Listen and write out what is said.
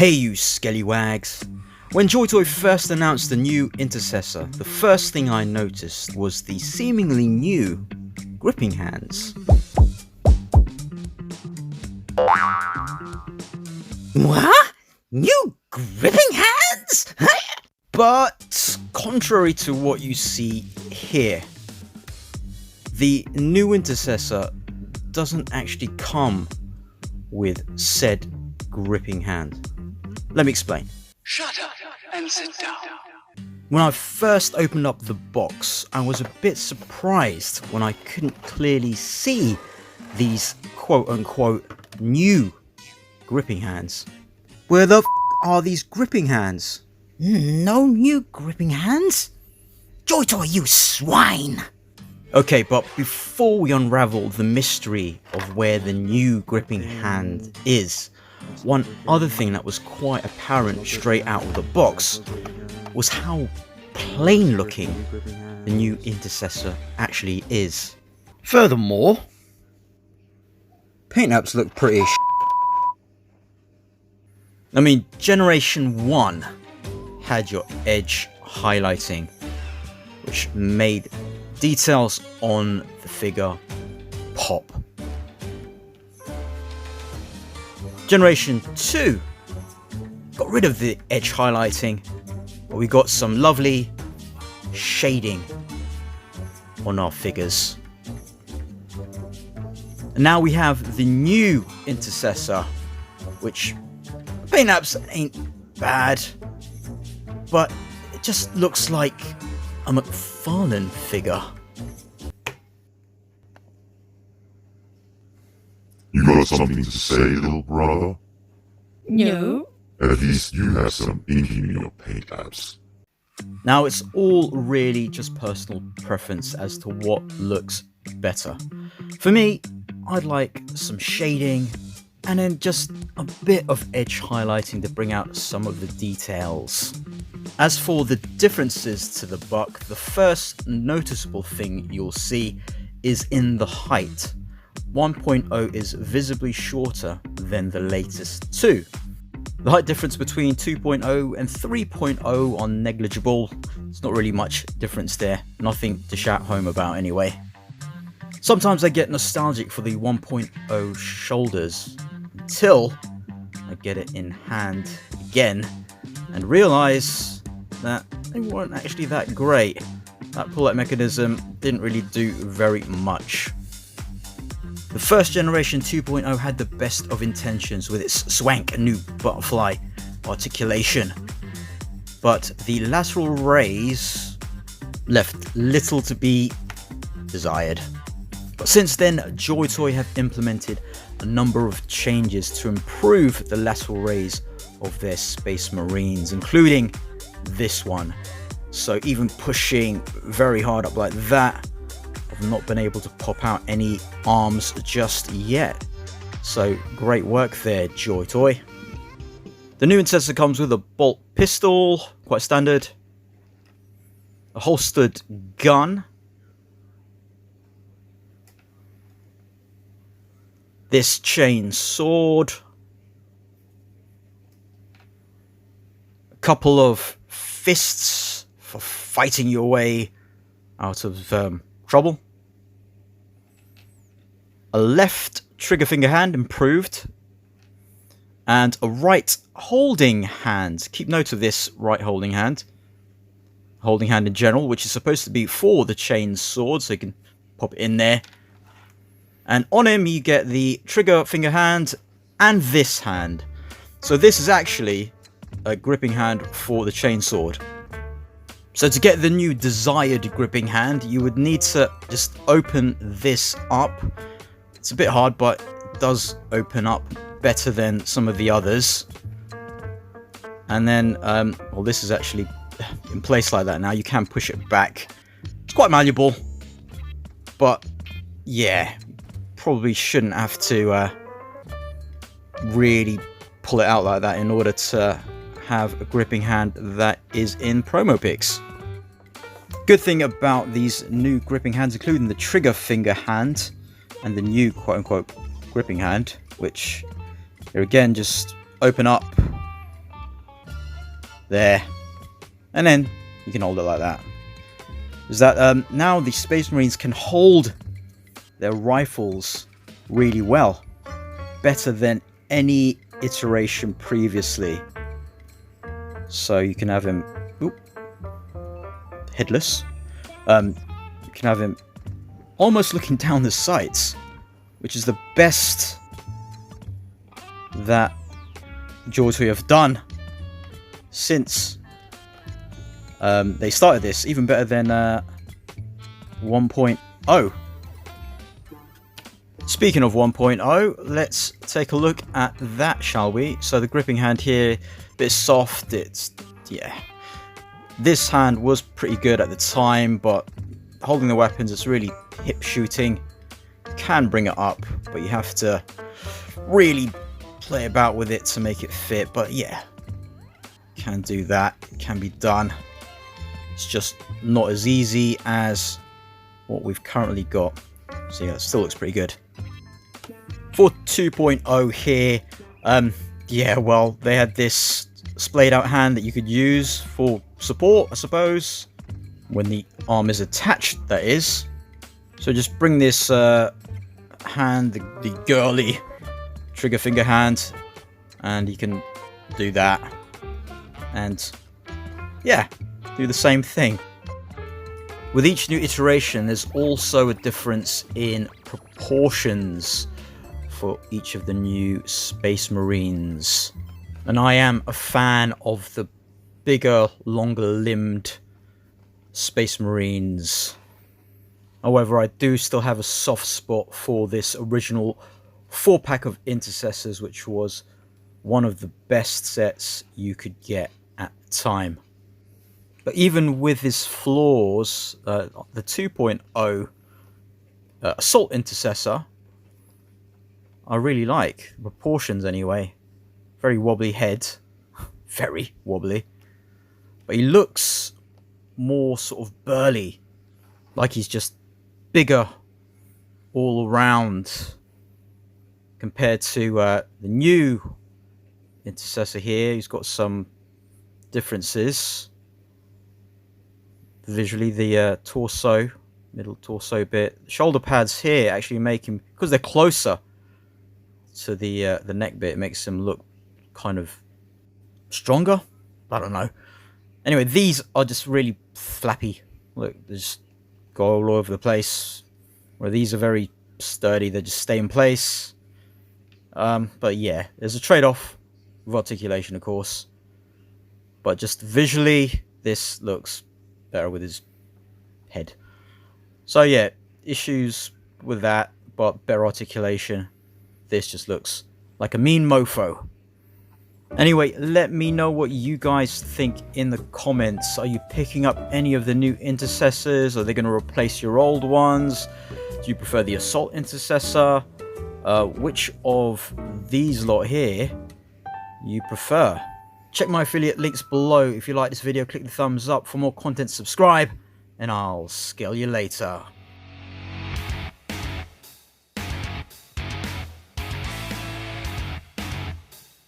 Hey you Skellywags! When Joytoy first announced the new Intercessor, the first thing I noticed was the seemingly new gripping hands. What? New gripping hands? But contrary to what you see here, the new Intercessor doesn't actually come with said gripping hand. Let me explain. Shut up and sit down. When I first opened up the box, I was a bit surprised when I couldn't clearly see these quote-unquote new gripping hands. Where the f are these gripping hands? No new gripping hands? Joytoy, you swine! Okay, but before we unravel the mystery of where the new gripping hand is, one other thing that was quite apparent straight out of the box was how plain looking the new Intercessor actually is. Furthermore, paint apps look pretty I mean, Generation 1 had your edge highlighting, which made details on the figure pop. Generation 2 got rid of the edge highlighting, but we got some lovely shading on our figures. And now we have the new Intercessor, which paint apps ain't bad, but it just looks like a McFarlane figure. You got something to say, little brother? No. At least you have some ink in your paint apps. Now it's all really just personal preference as to what looks better. For me, I'd like some shading and then just a bit of edge highlighting to bring out some of the details. As for the differences to the buck, the first noticeable thing you'll see is in the height. 1.0 is visibly shorter than the latest 2. The height difference between 2.0 and 3.0 are negligible. There's not really much difference there, nothing to shout home about anyway. Sometimes I get nostalgic for the 1.0 shoulders, until I get it in hand again and realise that they weren't actually that great. That pull-out mechanism didn't really do very much. The first generation 2.0 had the best of intentions with its swank new butterfly articulation, but the lateral rays left little to be desired. But since then, Joytoy have implemented a number of changes to improve the lateral rays of their Space Marines, including this one. So even pushing very hard up like that, I've not been able to pop out any arms just yet. So great work there, Joytoy. The new Intercessor comes with a bolt pistol, quite standard, a holstered gun, this chain sword, a couple of fists for fighting your way out of trouble, a left trigger finger hand improved, and a right holding hand. Keep note of this right holding hand in general, which is supposed to be for the chain sword, so you can pop it in there. And on him you get the trigger finger hand and this hand. So this is actually a gripping hand for the chainsword. So to get the new desired gripping hand, you would need to just open this up. It's a bit hard, but it does open up better than some of the others. And then, well, this is actually in place like that now. You can push it back. It's quite malleable, but yeah, probably shouldn't have to really pull it out like that in order to have a gripping hand that is in promo pics. Good thing about these new gripping hands, including the trigger finger hand and the new quote-unquote gripping hand, which here again just open up There. And then you can hold it like that. Is that now the Space Marines can hold their rifles really well. Better than any iteration previously. So you can have him headless. You can have him almost looking down the sights, which is the best that Joytoy have done since they started this. Even better than 1.0. Speaking of 1.0, let's take a look at that, shall we? So the gripping hand here, a bit soft. Yeah. This hand was pretty good at the time, but holding the weapons, it's really hip shooting. You can bring it up, but you have to really play about with it to make it fit. But yeah, can do that. It can be done. It's just not as easy as what we've currently got. So yeah, it still looks pretty good. For 2.0 here, yeah, well, they had this splayed out hand that you could use for support, I suppose, when the arm is attached, that is. So just bring this hand, the girly trigger finger hand, and you can do that. And yeah, do the same thing. With each new iteration, there's also a difference in proportions for each of the new Space Marines. And I am a fan of the bigger, longer-limbed Space Marines. However, I do still have a soft spot for this original 4-pack of Intercessors, which was one of the best sets you could get at the time. But even with his flaws, the 2.0 Assault Intercessor, I really like. The proportions anyway. Very wobbly head. Very wobbly. But he looks more sort of burly. Like he's just bigger all around. Compared to the new Intercessor here. He's got some differences. Visually, the torso, middle torso bit. Shoulder pads here actually make him, because they're closer to the neck bit, it makes him look kind of stronger. I don't know. Anyway, these are just really flappy. Look, they just go all over the place. Where these are very sturdy, they just stay in place. But yeah, there's a trade-off with articulation, of course. But just visually, this looks better with his head. So yeah, issues with that, but better articulation. This just looks like a mean mofo. Anyway, let me know what you guys think in the comments. Are you picking up any of the new Intercessors? Are they going to replace your old ones? Do you prefer the Assault Intercessor? Which of these lot here you prefer? Check my affiliate links below. If you like this video, click the thumbs up. For more content, subscribe, and I'll scale you later.